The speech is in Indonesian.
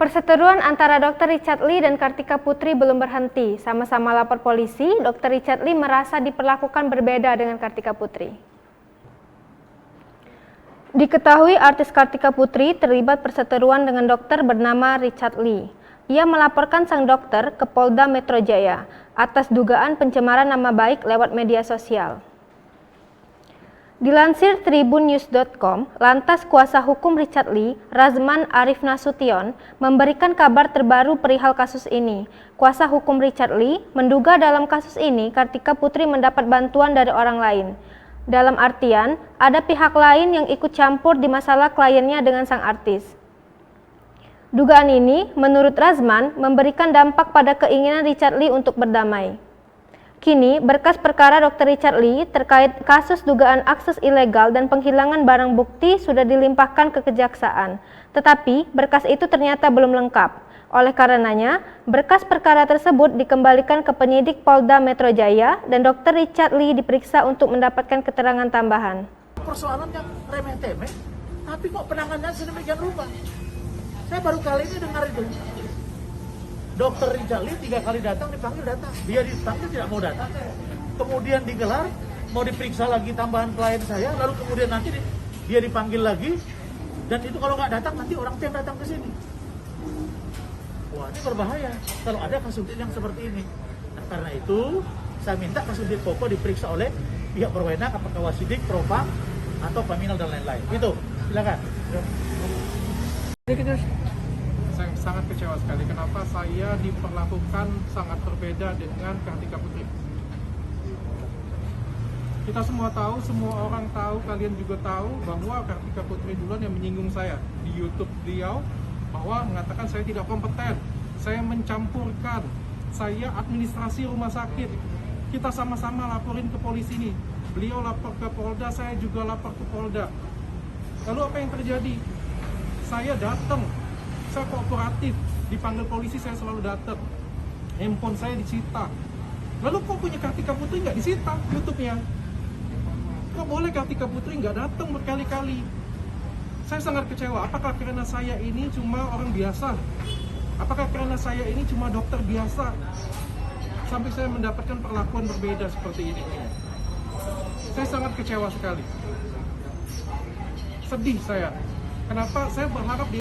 Perseteruan antara Dr. Richard Lee dan Kartika Putri belum berhenti. Sama-sama lapor polisi, Dr. Richard Lee merasa diperlakukan berbeda dengan Kartika Putri. Diketahui artis Kartika Putri terlibat perseteruan dengan dokter bernama Richard Lee. Ia melaporkan sang dokter ke Polda Metro Jaya atas dugaan pencemaran nama baik lewat media sosial. Dilansir tribunnews.com, lantas kuasa hukum Richard Lee, Razman Arif Nasution, memberikan kabar terbaru perihal kasus ini. Kuasa hukum Richard Lee menduga dalam kasus ini Kartika Putri mendapat bantuan dari orang lain. Dalam artian, ada pihak lain yang ikut campur di masalah kliennya dengan sang artis. Dugaan ini, menurut Razman, memberikan dampak pada keinginan Richard Lee untuk berdamai. Kini, berkas perkara Dr. Richard Lee terkait kasus dugaan akses ilegal dan penghilangan barang bukti sudah dilimpahkan ke kejaksaan. Tetapi, berkas itu ternyata belum lengkap. Oleh karenanya, berkas perkara tersebut dikembalikan ke penyidik Polda Metro Jaya dan Dr. Richard Lee diperiksa untuk mendapatkan keterangan tambahan. Persoalan yang remeh-temeh, tapi kok penanganannya sedemikian rupa. Saya baru kali ini dengar itu. Dokter Richard Lee 3 kali datang, dipanggil datang. Dia dipanggil tidak mau datang. Kemudian digelar, mau diperiksa lagi tambahan klien saya, lalu kemudian nanti dia dipanggil lagi. Dan itu kalau nggak datang, nanti orang yang datang ke sini. Wah, ini berbahaya kalau ada kasubdit yang seperti ini. Nah, karena itu, saya minta kasubdit Popo diperiksa oleh pihak berwenang, apakah Wasidik, Propam, atau Paminal dan lain-lain. Itu, silakan. Saya sangat kecewa sekali kenapa saya diperlakukan sangat berbeda dengan Kartika Putri. Kita semua tahu, semua orang tahu, kalian juga tahu bahwa Kartika Putri duluan yang menyinggung saya di YouTube beliau bahwa mengatakan saya tidak kompeten, saya mencampurkan, saya administrasi rumah sakit. Kita sama-sama laporin ke polisi nih. Beliau lapor ke Polda, saya juga lapor ke Polda. Lalu apa yang terjadi? Saya datang. Saya kooperatif, dipanggil polisi saya selalu datang. Handphone saya disita. Lalu kok punya Kartika Putri nggak disita YouTube-nya? Kok boleh Kartika Putri nggak datang berkali-kali? Saya sangat kecewa. Apakah karena saya ini cuma orang biasa? Apakah karena saya ini cuma dokter biasa? Sampai saya mendapatkan perlakuan berbeda seperti ini. Saya sangat kecewa sekali. Sedih saya. Kenapa? Saya berharap dia